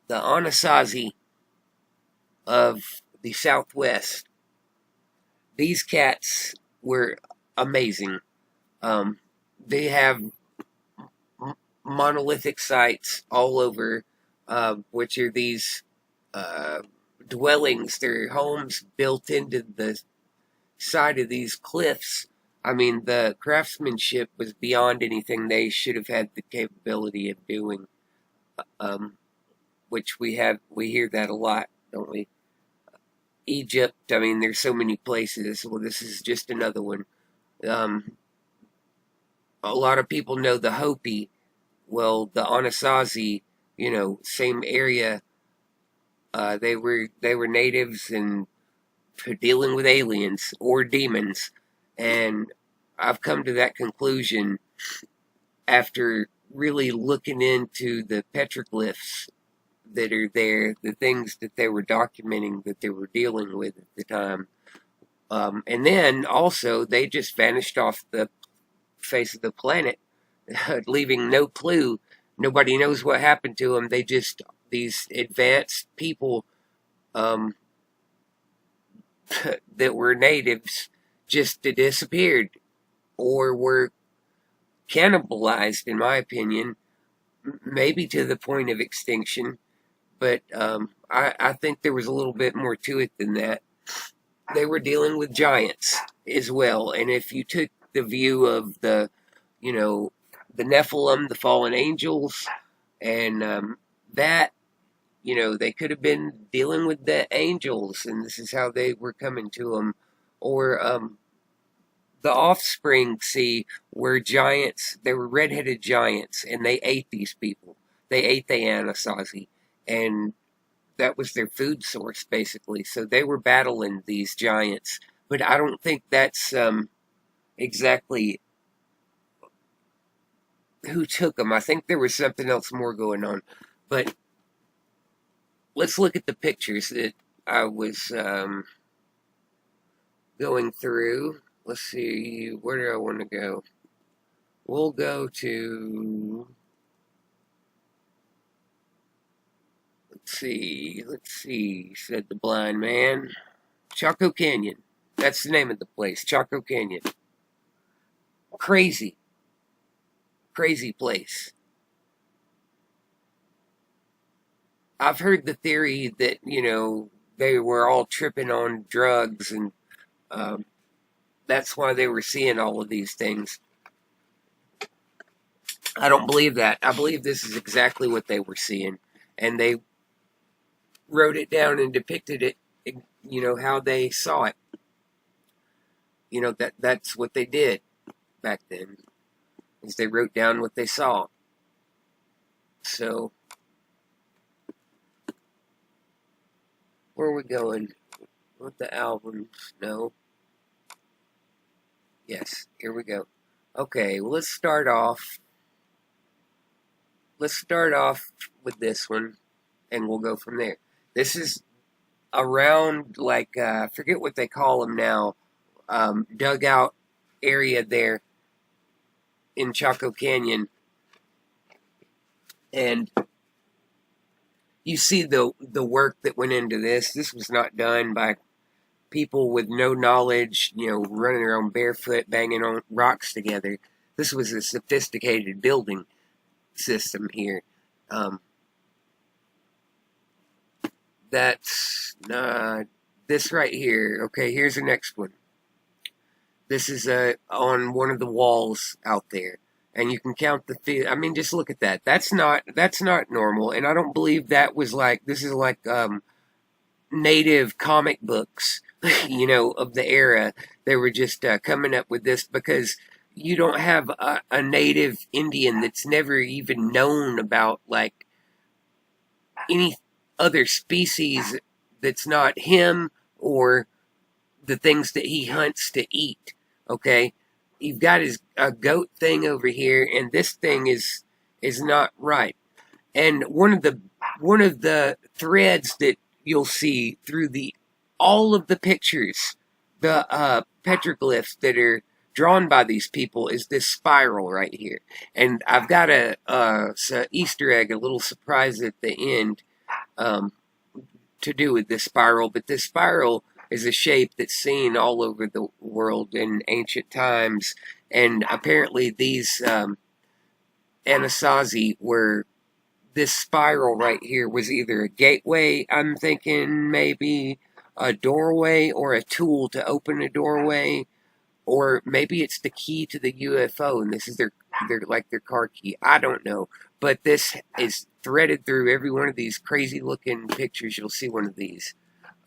the Anasazi of the Southwest. These cats were amazing. Um, they have monolithic sites all over, which are these uh, dwellings. They're homes built into the side of these cliffs. I mean, the craftsmanship was beyond anything they should have had the capability of doing. Um, which we hear that a lot, don't we? Egypt. I mean, there's so many places. Well, this is just another one. Um, a lot of people know the Hopi. Well, the Anasazi, same area. They were natives and dealing with aliens or demons, and I've come to that conclusion after really looking into the petroglyphs that are there, the things that they were documenting that they were dealing with at the time. And then also, they just vanished off the face of the planet, leaving no clue. Nobody knows what happened to them. These advanced people um, that were natives just disappeared or were cannibalized, in my opinion, maybe to the point of extinction. But I think there was a little bit more to it than that. They were dealing with giants as well. And if you took the view of the Nephilim, the fallen angels, and that, they could have been dealing with the angels, and this is how they were coming to them. Or the offspring, see, were giants. They were redheaded giants, and they ate these people. They ate the Anasazi, and that was their food source, basically. So they were battling these giants. But I don't think that's exactly who took them. I think there was something else more going on. But let's look at the pictures that I was going through. Let's see, where do I want to go? We'll go to... Let's see, said the blind man. Chaco Canyon. That's the name of the place, Chaco Canyon. Crazy. Crazy place. I've heard the theory that, they were all tripping on drugs and that's why they were seeing all of these things. I don't believe that. I believe this is exactly what they were seeing. And they wrote it down and depicted it, how they saw it. That's what they did back then, is they wrote down what they saw. So, where are we going? With the albums? No. Yes, here we go. Okay, well, let's start off. Let's start off with this one, and we'll go from there. This is around, like, I forget what they call them now, dugout area there in Chaco Canyon. And you see the work that went into this. This was not done by people with no knowledge, running around barefoot, banging on rocks together. This was a sophisticated building system here. That's this right here. Okay, here's the next one. This is on one of the walls out there, and you can count the feet. I mean, just look at that. That's not normal, and I don't believe that was like, this is like native comic books, of the era. They were just coming up with this because you don't have a native Indian that's never even known about like any other species that's not him or the things that he hunts to eat. Okay, you've got a goat thing over here, and this thing is not right. And one of the threads that you'll see through all of the pictures, the petroglyphs that are drawn by these people, is this spiral right here. And I've got a Easter egg, a little surprise at the end. um, to do with this spiral, but this spiral is a shape that's seen all over the world in ancient times, and apparently these Anasazi were, this spiral right here was either a gateway, I'm thinking maybe a doorway, or a tool to open a doorway, or maybe it's the key to the UFO, and this is their car key. I don't know, but this is threaded through every one of these crazy looking pictures. You'll see one of these.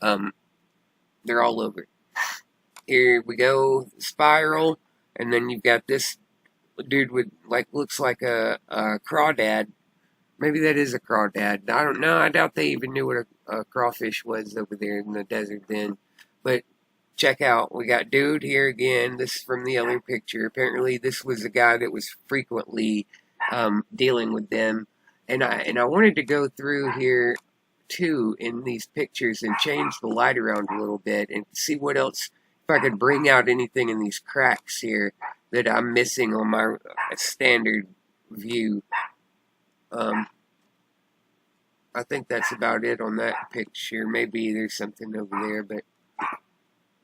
Um, they're all over. Here we go, spiral, and then you've got this dude with looks like a crawdad. Maybe that is a crawdad. I don't know. I doubt they even knew what a crawfish was over there in the desert then. But check out, we got dude here again. This is from the other picture. Apparently, this was a guy that was frequently dealing with them. And I wanted to go through here too in these pictures and change the light around a little bit and see what else, if I could bring out anything in these cracks here that I'm missing on my standard view. I think that's about it on that picture. Maybe there's something over there, but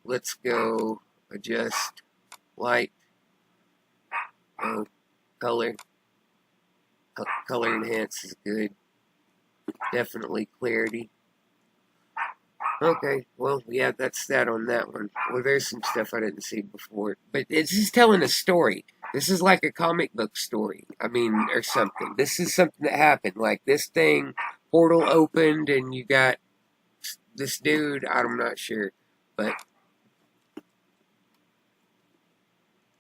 let's go adjust light, color. Color enhance is good. Definitely clarity. Okay, well, yeah, that's that on that one. Well, there's some stuff I didn't see before. But it's just telling a story. This is like a comic book story. I mean, or something. This is something that happened. Like this thing, portal opened, and you got this dude. I'm not sure. But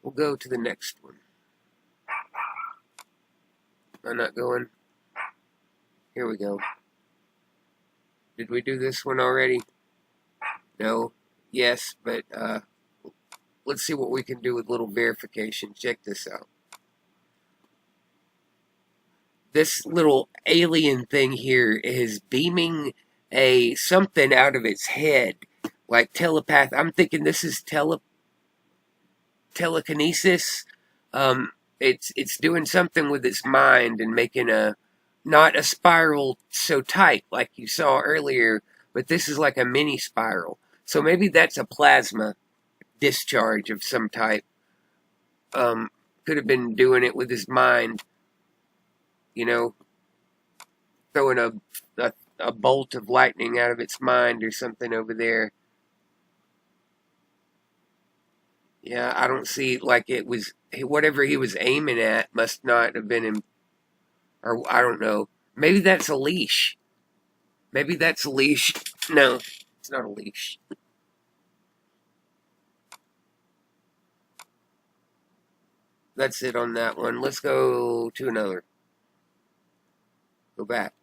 we'll go to the next one. I'm not going. Here we go. Did we do this one already? No. Yes, but let's see what we can do with little verification. Check this out. This little alien thing here is beaming something out of its head, like telepath. I'm thinking this is telekinesis. It's doing something with its mind and making not a spiral so tight like you saw earlier, but this is like a mini spiral. So maybe that's a plasma discharge of some type. Could have been doing it with his mind, throwing a bolt of lightning out of its mind or something over there. Yeah, I don't see, like, it was, whatever he was aiming at must not have been in, or I don't know. Maybe that's a leash. Maybe that's a leash. No, it's not a leash. That's it on that one. Let's go to another. Go back.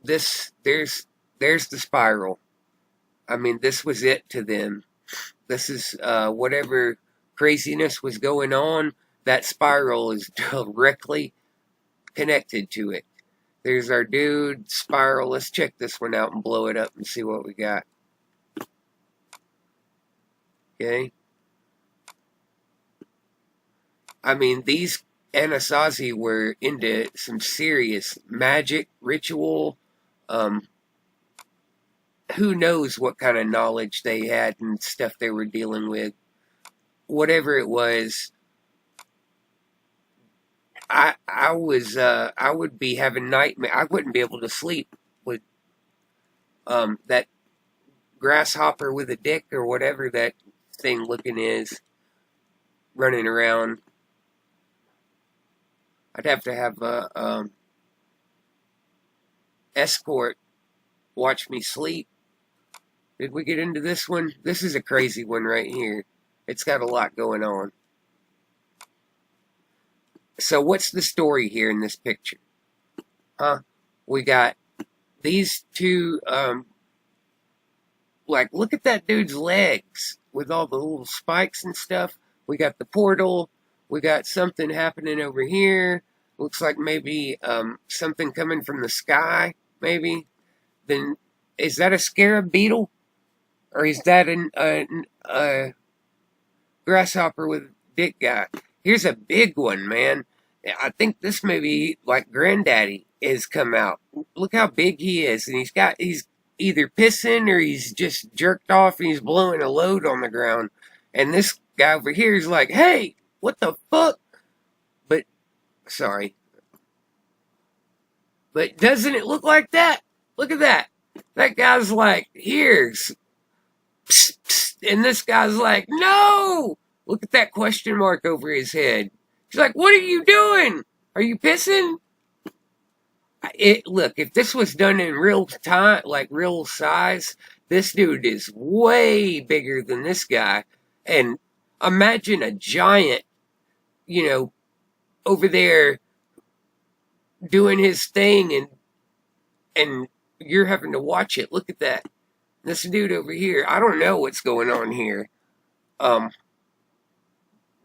There's the spiral. I mean, this was it to them. This is whatever craziness was going on, that spiral is directly connected to it. There's our dude, spiral. Let's check this one out and blow it up and see what we got. Okay. I mean, these Anasazi were into some serious magic, ritual. Who knows what kind of knowledge they had and stuff they were dealing with. Whatever it was, I would be having nightmare. I wouldn't be able to sleep with that grasshopper with a dick or whatever that thing looking is running around. I'd have to have a escort watch me sleep. Did we get into this one? This is a crazy one right here. It's got a lot going on. So what's the story here in this picture? We got these two, look at that dude's legs with all the little spikes and stuff. We got the portal. We got something happening over here. Looks like maybe something coming from the sky, maybe. Then, is that a scarab beetle? Or is that a grasshopper with a dick guy? Here's a big one, man. I think this maybe like Granddaddy has come out. Look how big he is, and he's either pissing or he's just jerked off and he's blowing a load on the ground. And this guy over here is like, "Hey, what the fuck?" But sorry, but doesn't it look like that? Look at that. That guy's like, "Here's," psst, psst, and this guy's like, "No!" Look at that question mark over his head. He's like, "What are you doing? Are you pissing?" Look, if this was done in real time, like real size, this dude is way bigger than this guy. And imagine a giant, you know, over there doing his thing, and you're having to watch it. Look at that. This dude over here, I don't know what's going on here. Um,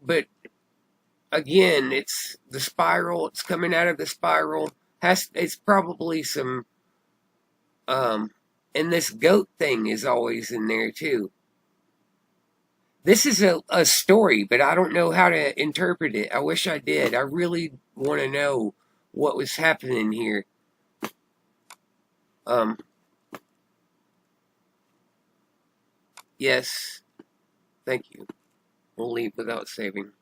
but again, it's the spiral. It's coming out of the spiral. It's probably some and this goat thing is always in there too. This is a story, but I don't know how to interpret it. I wish I did. I really want to know what was happening here. Um, yes, thank you. We'll leave without saving.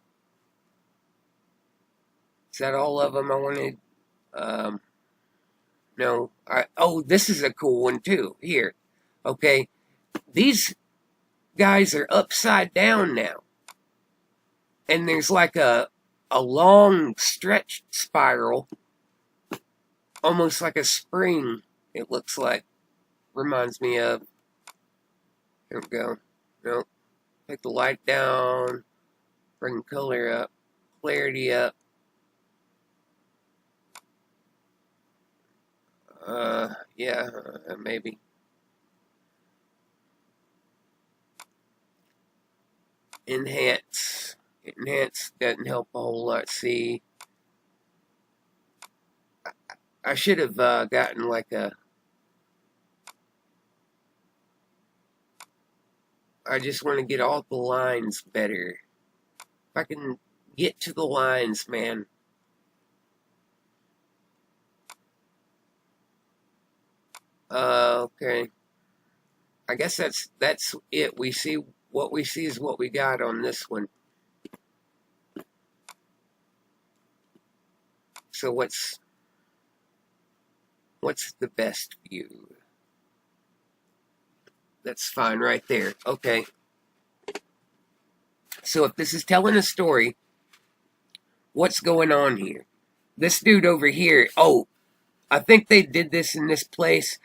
Is that all of them I wanted? No. Oh, this is a cool one too. Here. Okay. These guys are upside down now. And there's like a long stretched spiral, almost like a spring, it looks like. Reminds me of. Here we go. Nope. Take the light down. Bring color up. Clarity up. Yeah, maybe. Enhance. Enhance doesn't help a whole lot. See, I should have gotten like a. I just want to get all the lines better. If I can get to the lines, man. Okay. I guess that's it. We see what we see is what we got on this one. So what's the best view? That's fine right there. Okay. So if this is telling a story, what's going on here? This dude over here, oh, I think they did this in this place.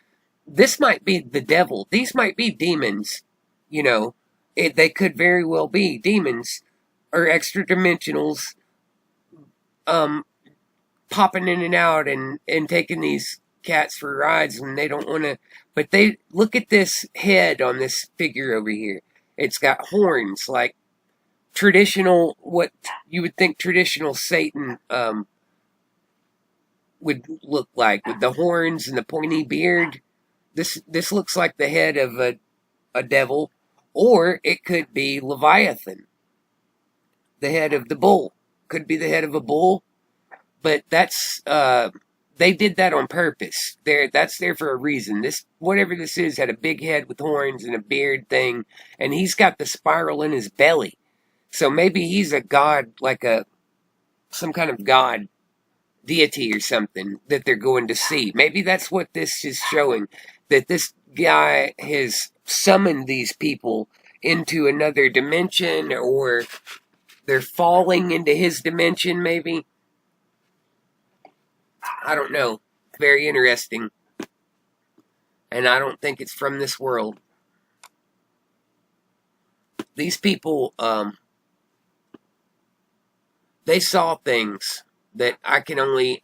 This might be the devil. These might be demons. You know, they could very well be demons or extra dimensionals popping in and out and taking these cats for rides when they don't want to. But they look at this head on this figure over here. It's got horns like traditional, what you would think traditional Satan would look like, with the horns and the pointy beard. This looks like the head of a devil, or it could be Leviathan, the head of the bull. Could be the head of a bull, but that's they did that on purpose. That's there for a reason. This, whatever this is, had a big head with horns and a beard thing, and he's got the spiral in his belly. So maybe he's a god, like some kind of god deity or something that they're going to see. Maybe that's what this is showing, that this guy has summoned these people into another dimension, or they're falling into his dimension, maybe. I don't know. Very interesting. And I don't think it's from this world. These people, they saw things that I can only,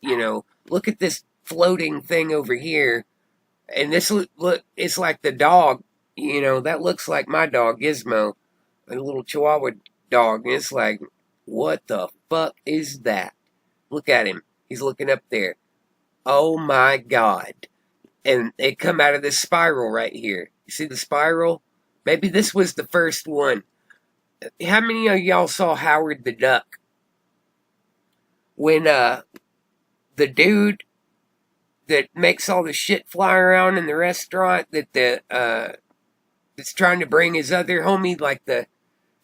look at this floating thing over here. And this look, it's like the dog, that looks like my dog, Gizmo, a little Chihuahua dog. And it's like, what the fuck is that? Look at him. He's looking up there. Oh my God. And it come out of this spiral right here. You see the spiral? Maybe this was the first one. How many of y'all saw Howard the Duck? when the dude that makes all the shit fly around in the restaurant that's trying to bring his other homie, like the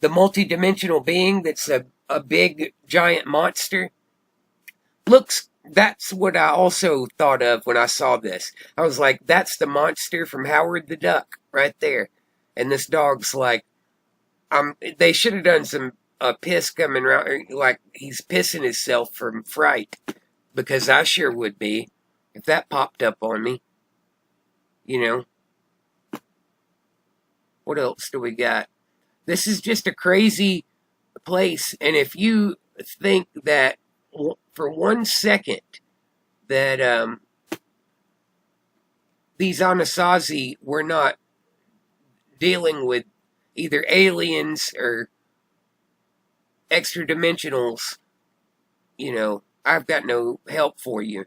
multi-dimensional being that's a big giant monster, looks, that's what I also thought of when I saw this. I was like, that's the monster from Howard the Duck right there. And this dog's like, they should have done some piss coming around, like he's pissing himself from fright, because I sure would be if that popped up on me. You know, what else do we got? This is just a crazy place, and if you think that for 1 second that these Anasazi were not dealing with either aliens or extra dimensionals, I've got no help for you.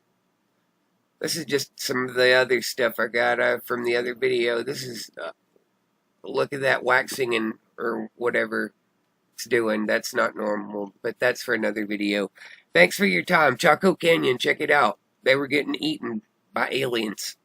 This is just some of the other stuff I got from the other video. This is, look at that waxing and, or whatever it's doing. That's not normal, but that's for another video. Thanks for your time. Chaco Canyon, check it out. They were getting eaten by aliens.